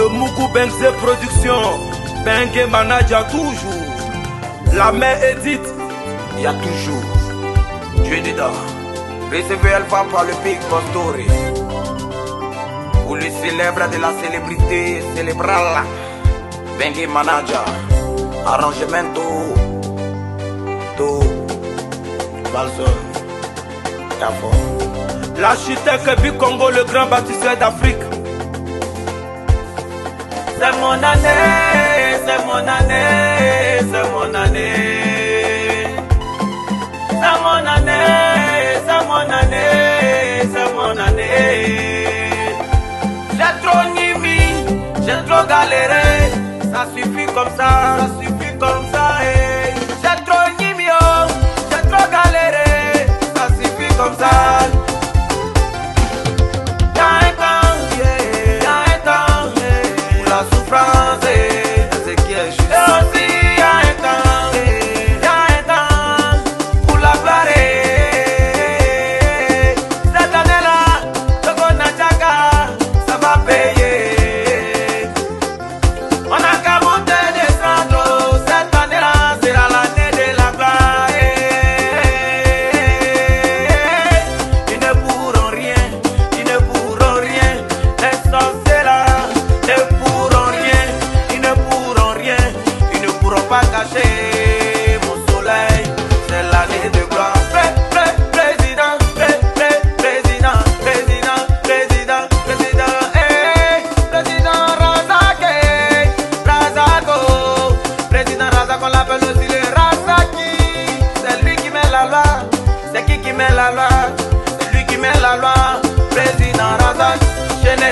Le Mougou Benze Production, Bengue Manager toujours. La main Edith, il y a toujours Dieu dedans. Recevez Alpha par le Big Boss Doré. Pour le célèbre de la célébrité célébrale, Bengue Manager. Arrangement tout Balson Tafo. L'architecte Big Congo, le grand bâtisseur d'Afrique. C'est mon année, c'est mon année, c'est mon année. C'est mon année, c'est mon année, c'est mon année. J'ai trop nimi, j'ai trop galéré. Ça suffit comme ça, ça suffit comme ça. J'ai trop nimi, oh, j'ai trop galéré. Ça suffit comme ça. C'est lui qui met la loi, président Razak. Chené,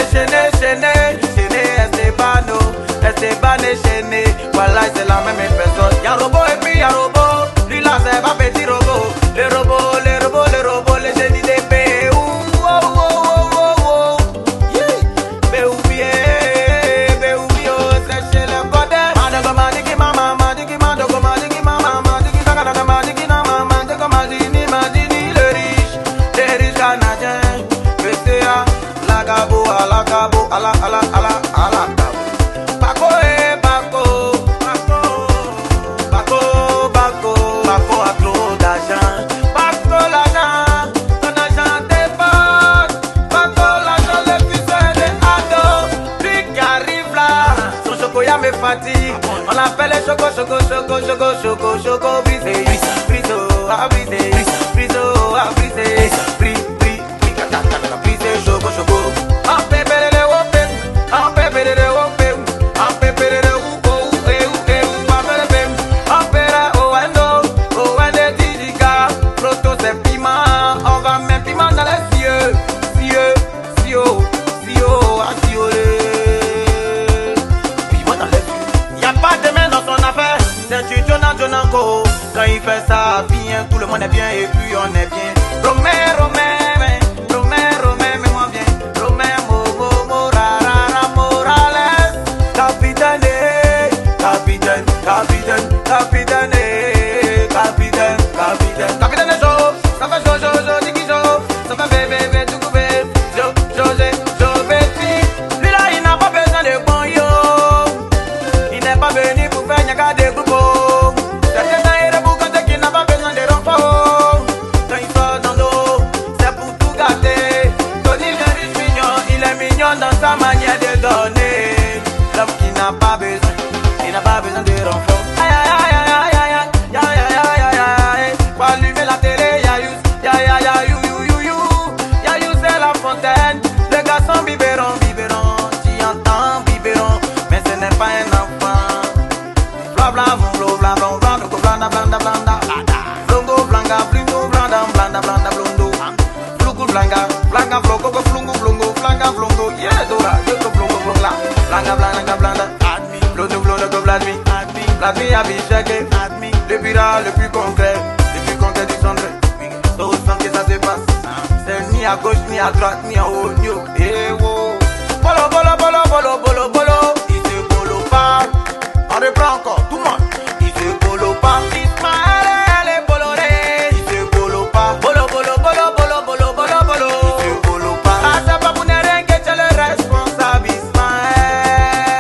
Esteban et Chené. Voilà, c'est la même personne. Y'a robot et puis y'a robot. Lui là, c'est pas petit robot. Les robots, les génies des PU. C'est chez le code. Madago madigi mama, madigi madago madigi mama, madigi daga madigi nama, madago madini madini. Ala cabo, ala Paco a trop d'argent. Paco l'argent, ton argent dépasse. Paco l'argent, le fils de ado. Lui qui arrive là, son chocolat me fatigue. On l'appelle choco brisé. Briso à briser, briso à briser. Brisé, choco. Quand il fait ça bien, tout le monde est bien et puis on est bien. Romain, mais moi bien. Romain, Morales. Capitaine. Capitaine chaud, ça fait chaud, digi chaud. Ça fait bébé, tout coupé. Lui là, il n'a pas besoin de bon yo. Il n'est pas venu pour faire n'y des groupes. Dans sa manière de donner, l'homme qui n'a pas besoin de renfort. Pour allumer la télé, y'a you, c'est la fontaine. Le garçon biberon, tu entends biberon, mais ce n'est pas un enfant. Blanda, flongo, yeah, dora, yo to flongo, blanda, la vie a bichake, le viral le plus concret du centre. Au centre que ça se passe, c'est ni à gauche, ni à droite, ni à haut, ni au héros. Bolo, il se bolo pas, on reprend encore, tout le monde, il se bolo pas, Ismaël est boloré, il se bolo pas, bolo, il se bolo pas, ah ça pas pour ne rien que tu le responsable, Ismaël.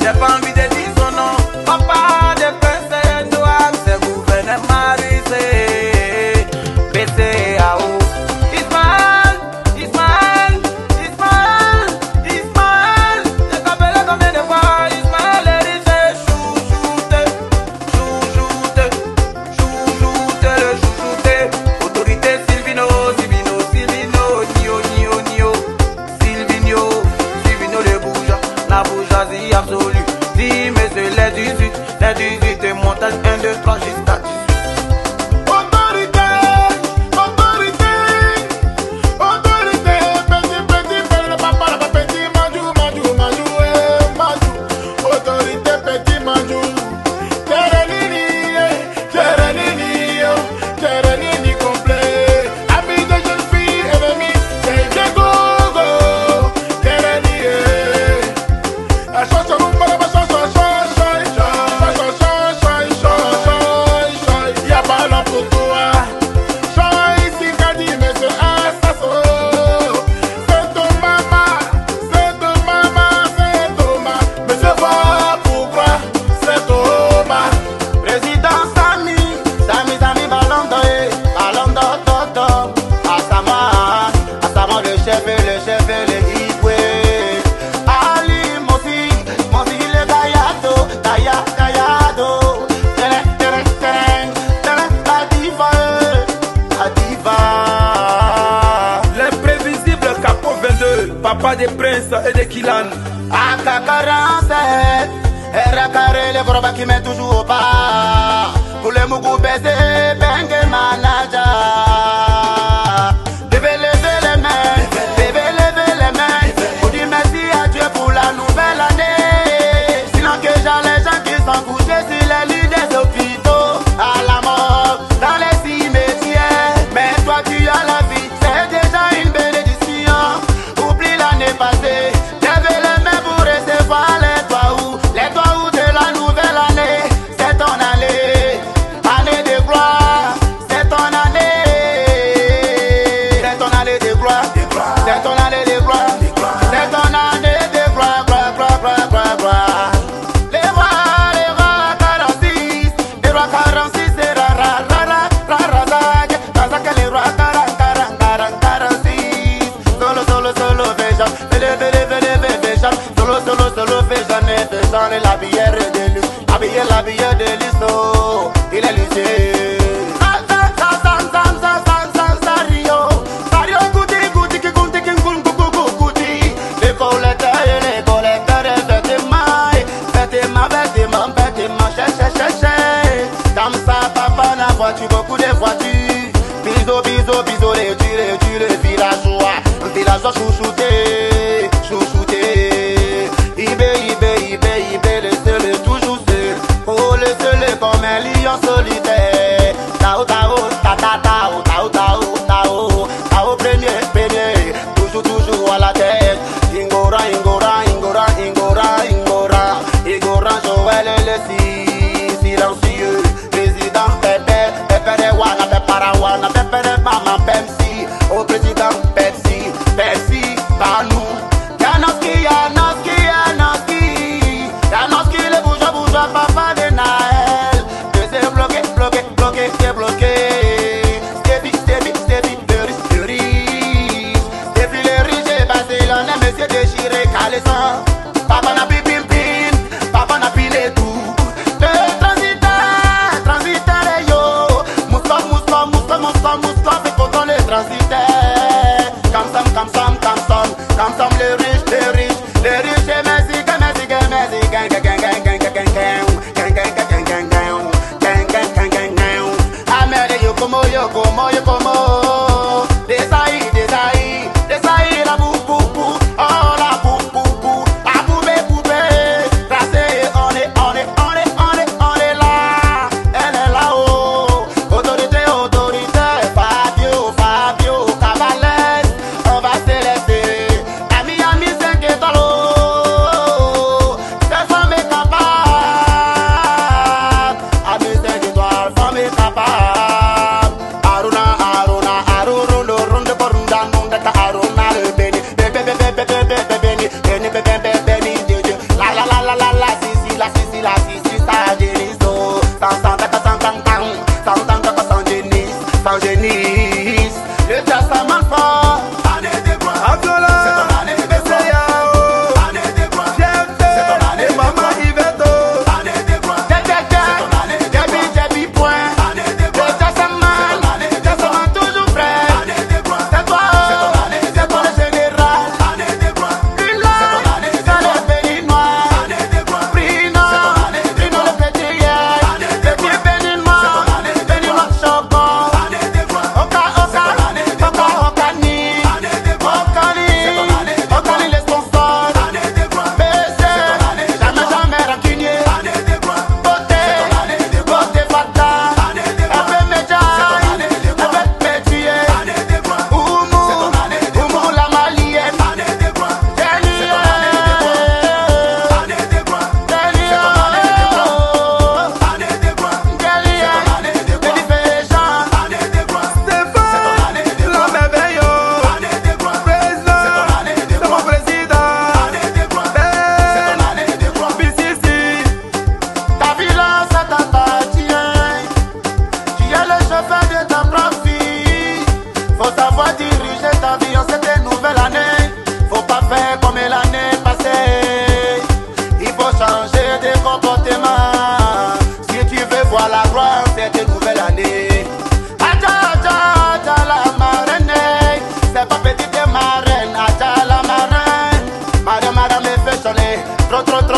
j'ai pas envie de dire son nom. Papa de Prince Edouard, c'est gouvernement rusé. PCAO. Ismaël, Ismaël, Ismaël, Ismaël. J'ai appelé combien de fois? Ismaël est riche, chouchouté, chouchouté, chouchouté, le chouchouté. Autorité Sylvino, Sylvino, Sylvino, Nio, Nio, Nio. Sylvino, Sylvino le bourgeois, la bourgeoisie absolue. Dis monsieur les 18 et montage 1, 2, 3 jusqu'à 18. Papa des princes et des Kilan. AK-47, R-carré, les gros qui met toujours au pas. Pour les mougou baiser, bengue manager. Devez lever les mains, devez lever les mains. Pour dire merci à Dieu pour la nouvelle année. Sinon que j'ai les gens qui sont couchés sur les lits des hôpitaux. À la mort, dans les cimetières. Mais toi tu as la vie, c'est déjà une bénédiction. Oublie l'année passée, levez les mains pour recevoir les doigts de la nouvelle année. C'est ton année, année de gloire. C'est ton année, c'est ton année de gloire. C'est ton année de gloire. C'est ton année de gloire, gloire, gloire, gloire, gloire, gloire. Les rois 46, les rois 46, c'est rara, rara, rara, zag. Zag, les rois 46. Solo, solo, solo, féjan. Vele, vele, vele, féjan. Solo, solo, solo, féjan. Et féjan, et la bière de luxe. La bière de luxe, oh, il est lycée. Beaucoup de voitures, bisous, bisous, bisous, les villageois, villageois chouchouté, chouchouté, Ibé, Ibé, Ibé, Ibé, laissez-le toujours seul, oh laissez-le comme un lion solitaire, Tao, Tao, Tata, Tao, Tao, Tao, Tao, Tao, premier, premier, toujours, toujours à la tête, Ingora, Ingora, Ingora, Ingora, Ingora, Ingora, Joël et le silencieux, président Pepe, Pepe de Wana, Pepe Parawana, Pepe de Mama Pepsi, au président Pepsi, Pepsi, Banou, Yanoski, Yanoski, Yanoski, Yanoski, le bourgeois, bourgeois, papa de Naël, que c'est bloqué, bloqué, bloqué, c'est bloqué, Stevie, Stevie, Stevie, le riche, Stevie le riche, et Barcelone, monsieur déchiré, Caleçon, papa n'a pi pim pim, papa n'a pi les tout. Comme les riches, les riches, les riches et Messi, Messi, Messi, gang, gang, gang, gang, gang, gang, gang, gang, gang, gang, gang, gang, gang, Amène yo como, Desaï, Desaï, Desaï, la bou, bou, bou, oh la bou, bou, bou, la poupée, poupée, tracé, on est là, elle est là-haut, autorité, autorité, Fabio, Fabio, Cavalès, on va se laisser. Ami, 5 étoiles, Trop trop trop